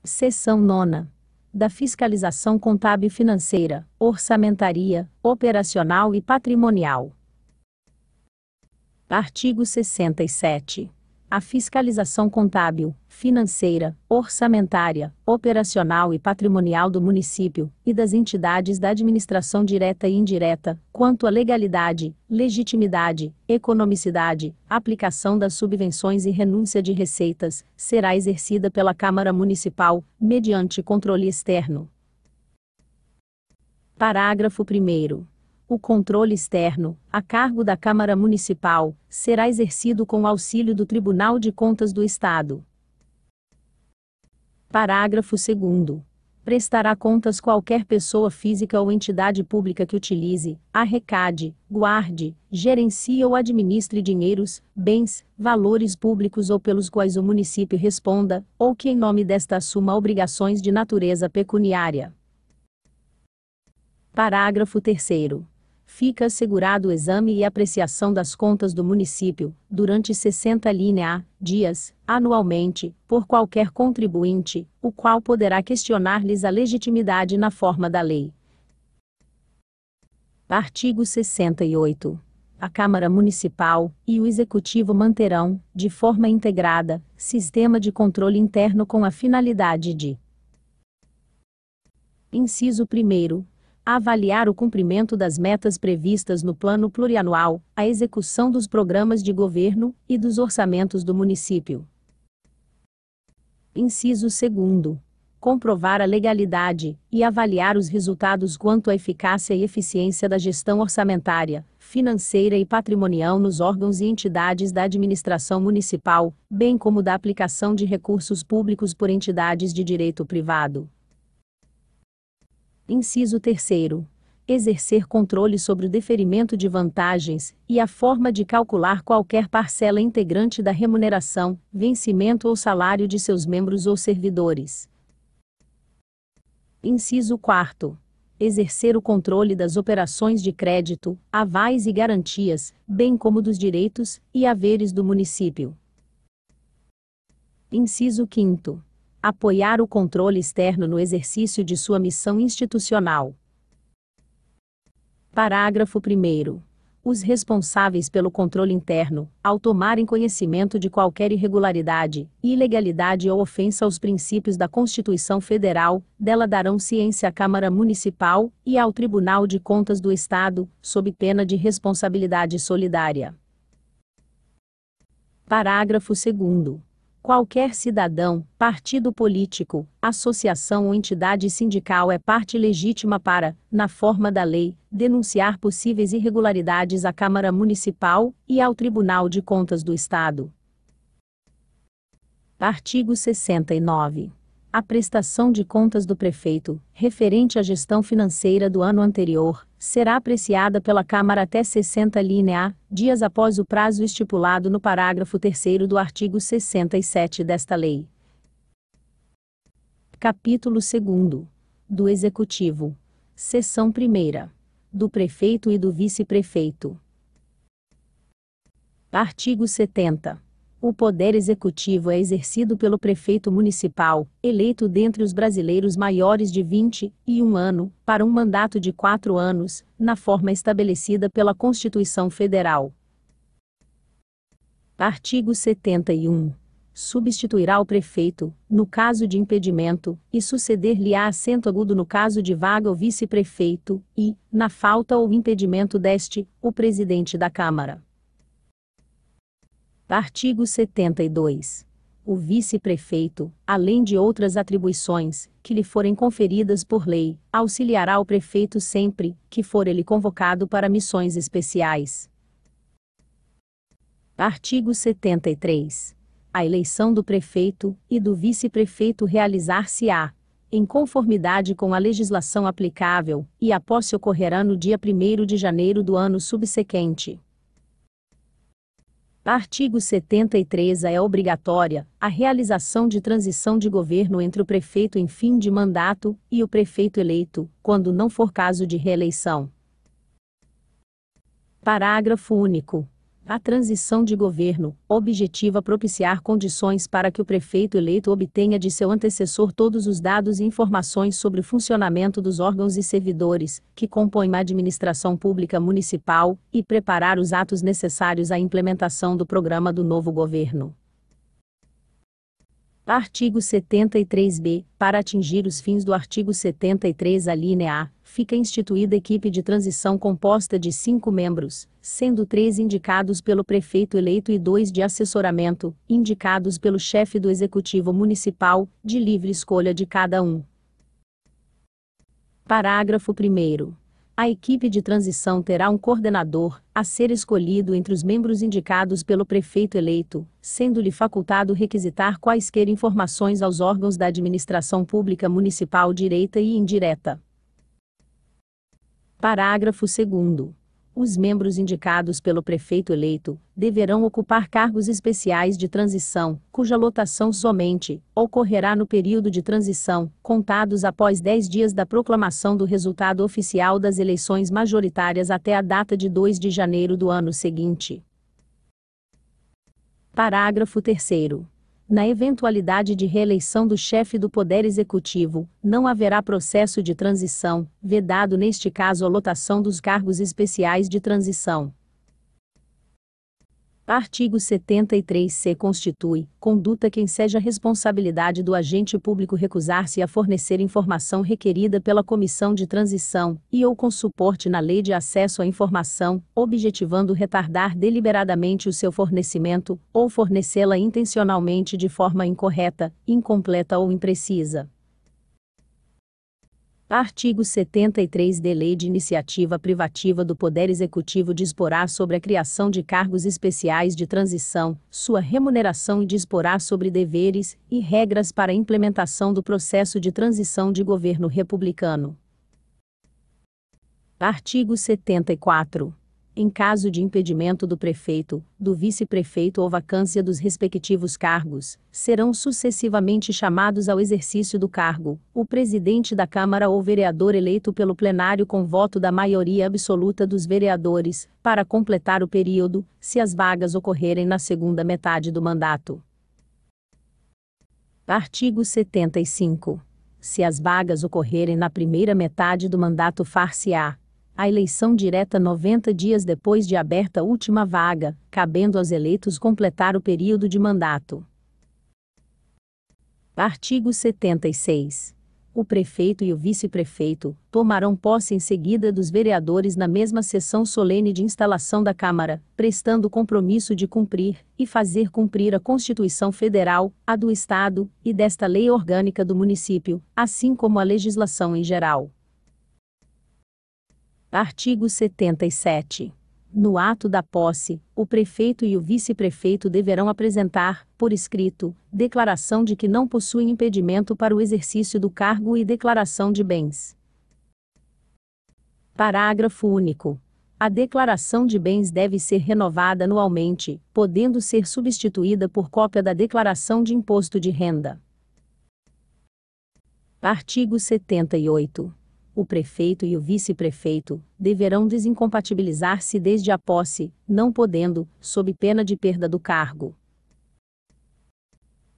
Seção 9. Da fiscalização contábil e financeira, orçamentaria, operacional e patrimonial. Artigo 67. A fiscalização contábil, financeira, orçamentária, operacional e patrimonial do município e das entidades da administração direta e indireta, quanto à legalidade, legitimidade, economicidade, aplicação das subvenções e renúncia de receitas, será exercida pela Câmara Municipal, mediante controle externo. Parágrafo 1º. O controle externo, a cargo da Câmara Municipal, será exercido com o auxílio do Tribunal de Contas do Estado. Parágrafo 2º. Prestará contas qualquer pessoa física ou entidade pública que utilize, arrecade, guarde, gerencie ou administre dinheiros, bens, valores públicos ou pelos quais o município responda, ou que em nome desta assuma obrigações de natureza pecuniária. Parágrafo 3º. Fica assegurado o exame e apreciação das contas do município, durante 60 dias, anualmente, por qualquer contribuinte, o qual poderá questionar-lhes a legitimidade na forma da lei. Artigo 68. A Câmara Municipal e o Executivo manterão, de forma integrada, sistema de controle interno com a finalidade de: Inciso 1º. Avaliar o cumprimento das metas previstas no Plano Plurianual, a execução dos programas de governo e dos orçamentos do município. Inciso 2º. Comprovar a legalidade e avaliar os resultados quanto à eficácia e eficiência da gestão orçamentária, financeira e patrimonial nos órgãos e entidades da administração municipal, bem como da aplicação de recursos públicos por entidades de direito privado. Inciso 3º. Exercer controle sobre o deferimento de vantagens e a forma de calcular qualquer parcela integrante da remuneração, vencimento ou salário de seus membros ou servidores. Inciso 4º. Exercer o controle das operações de crédito, avais e garantias, bem como dos direitos e haveres do município. Inciso 5º. Apoiar o controle externo no exercício de sua missão institucional. Parágrafo 1º. Os responsáveis pelo controle interno, ao tomarem conhecimento de qualquer irregularidade, ilegalidade ou ofensa aos princípios da Constituição Federal, dela darão ciência à Câmara Municipal e ao Tribunal de Contas do Estado, sob pena de responsabilidade solidária. Parágrafo 2º. Qualquer cidadão, partido político, associação ou entidade sindical é parte legítima para, na forma da lei, denunciar possíveis irregularidades à Câmara Municipal e ao Tribunal de Contas do Estado. Artigo 69. A prestação de contas do prefeito, referente à gestão financeira do ano anterior, será apreciada pela Câmara até 60 dias após o prazo estipulado no parágrafo 3º do artigo 67 desta lei. Capítulo 2º. Do Executivo. Seção 1ª. Do Prefeito e do Vice-Prefeito. Artigo 70. O poder executivo é exercido pelo prefeito municipal, eleito dentre os brasileiros maiores de 21 anos, para um mandato de 4 anos, na forma estabelecida pela Constituição Federal. Artigo 71. Substituirá o prefeito, no caso de impedimento, e suceder-lhe-á assento agudo no caso de vaga o vice-prefeito, e, na falta ou impedimento deste, o presidente da Câmara. Artigo 72. O vice-prefeito, além de outras atribuições, que lhe forem conferidas por lei, auxiliará o prefeito sempre que for ele convocado para missões especiais. Artigo 73. A eleição do prefeito e do vice-prefeito realizar-se-á, em conformidade com a legislação aplicável, e a posse ocorrerá no dia 1º de janeiro do ano subsequente. Artigo 73. É obrigatória a realização de transição de governo entre o prefeito em fim de mandato e o prefeito eleito, quando não for caso de reeleição. Parágrafo único. A transição de governo objetiva propiciar condições para que o prefeito eleito obtenha de seu antecessor todos os dados e informações sobre o funcionamento dos órgãos e servidores que compõem a administração pública municipal e preparar os atos necessários à implementação do programa do novo governo. Artigo 73-B. Para atingir os fins do artigo 73, alínea A, fica instituída equipe de transição composta de 5 membros, sendo 3 indicados pelo prefeito eleito e 2 de assessoramento, indicados pelo chefe do Executivo Municipal, de livre escolha de cada um. Parágrafo 1º. A equipe de transição terá um coordenador, a ser escolhido entre os membros indicados pelo prefeito eleito, sendo-lhe facultado requisitar quaisquer informações aos órgãos da administração pública municipal direta e indireta. Parágrafo 2º. Os membros indicados pelo prefeito eleito deverão ocupar cargos especiais de transição, cuja lotação somente ocorrerá no período de transição, contados após 10 dias da proclamação do resultado oficial das eleições majoritárias até a data de 2 de janeiro do ano seguinte. Parágrafo 3º. Na eventualidade de reeleição do chefe do Poder Executivo, não haverá processo de transição, vedado neste caso a lotação dos cargos especiais de transição. Artigo 73-C. Constitui conduta quem seja responsabilidade do agente público recusar-se a fornecer informação requerida pela comissão de transição, e ou com suporte na lei de acesso à informação, objetivando retardar deliberadamente o seu fornecimento, ou fornecê-la intencionalmente de forma incorreta, incompleta ou imprecisa. Artigo 73-D. Lei de iniciativa privativa do Poder Executivo disporá sobre a criação de cargos especiais de transição, sua remuneração e disporá sobre deveres e regras para a implementação do processo de transição de governo republicano. Artigo 74. Em caso de impedimento do prefeito, do vice-prefeito ou vacância dos respectivos cargos, serão sucessivamente chamados ao exercício do cargo o presidente da Câmara ou vereador eleito pelo plenário com voto da maioria absoluta dos vereadores, para completar o período, se as vagas ocorrerem na segunda metade do mandato. Artigo 75. Se as vagas ocorrerem na primeira metade do mandato, far-se-á a eleição direta 90 dias depois de aberta a última vaga, cabendo aos eleitos completar o período de mandato. Artigo 76. O prefeito e o vice-prefeito tomarão posse em seguida dos vereadores na mesma sessão solene de instalação da Câmara, prestando compromisso de cumprir e fazer cumprir a Constituição Federal, a do Estado e desta lei orgânica do município, assim como a legislação em geral. Artigo 77. No ato da posse, o prefeito e o vice-prefeito deverão apresentar, por escrito, declaração de que não possuem impedimento para o exercício do cargo e declaração de bens. Parágrafo único. A declaração de bens deve ser renovada anualmente, podendo ser substituída por cópia da declaração de imposto de renda. Artigo 78. O prefeito e o vice-prefeito deverão desincompatibilizar-se desde a posse, não podendo, sob pena de perda do cargo.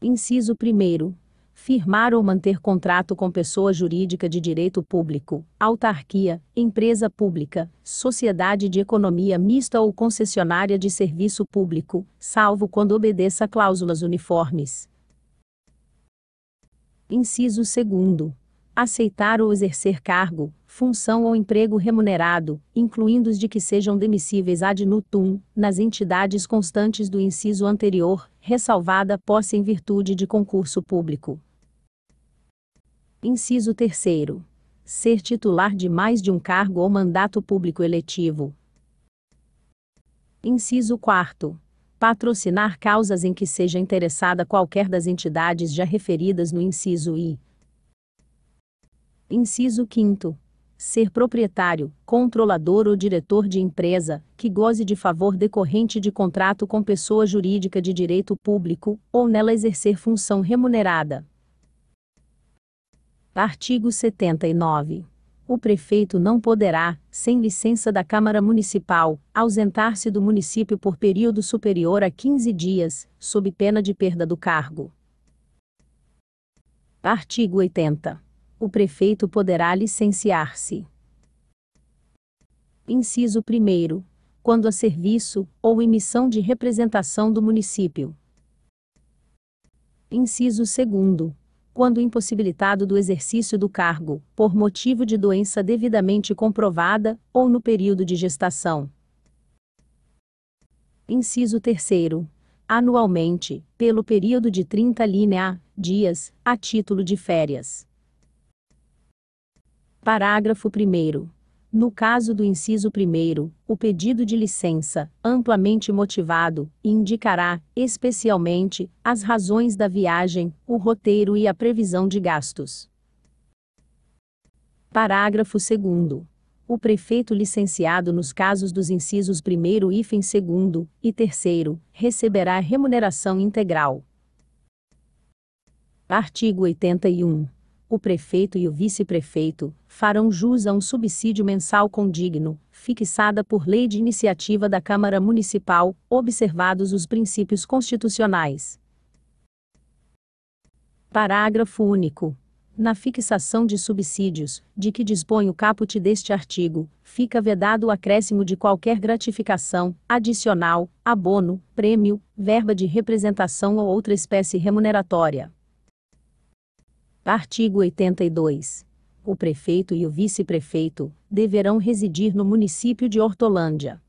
Inciso 1º. Firmar ou manter contrato com pessoa jurídica de direito público, autarquia, empresa pública, sociedade de economia mista ou concessionária de serviço público, salvo quando obedeça a cláusulas uniformes. Inciso 2º. Aceitar ou exercer cargo, função ou emprego remunerado, incluindo os de que sejam demissíveis ad nutum, nas entidades constantes do inciso anterior, ressalvada a posse em virtude de concurso público. Inciso 3º. Ser titular de mais de um cargo ou mandato público eletivo. Inciso 4º. Patrocinar causas em que seja interessada qualquer das entidades já referidas no inciso I. Inciso 5º. Ser proprietário, controlador ou diretor de empresa, que goze de favor decorrente de contrato com pessoa jurídica de direito público, ou nela exercer função remunerada. Artigo 79. O prefeito não poderá, sem licença da Câmara Municipal, ausentar-se do município por período superior a 15 dias, sob pena de perda do cargo. Artigo 80. O prefeito poderá licenciar-se. Inciso 1º. Quando a serviço, ou em missão de representação do município. Inciso 2º. Quando impossibilitado do exercício do cargo, por motivo de doença devidamente comprovada, ou no período de gestação. Inciso 3º. Anualmente, pelo período de 30 linha dias, a título de férias. Parágrafo 1º. No caso do inciso 1º, o pedido de licença, amplamente motivado, indicará, especialmente, as razões da viagem, o roteiro e a previsão de gastos. Parágrafo 2º. O prefeito licenciado nos casos dos incisos 1º e 2º e 3º, receberá remuneração integral. Artigo 81. O prefeito e o vice-prefeito farão jus a um subsídio mensal condigno, fixada por lei de iniciativa da Câmara Municipal, observados os princípios constitucionais. Parágrafo único. Na fixação de subsídios, de que dispõe o caput deste artigo, fica vedado o acréscimo de qualquer gratificação, adicional, abono, prêmio, verba de representação ou outra espécie remuneratória. Artigo 82. O prefeito e o vice-prefeito deverão residir no município de Hortolândia.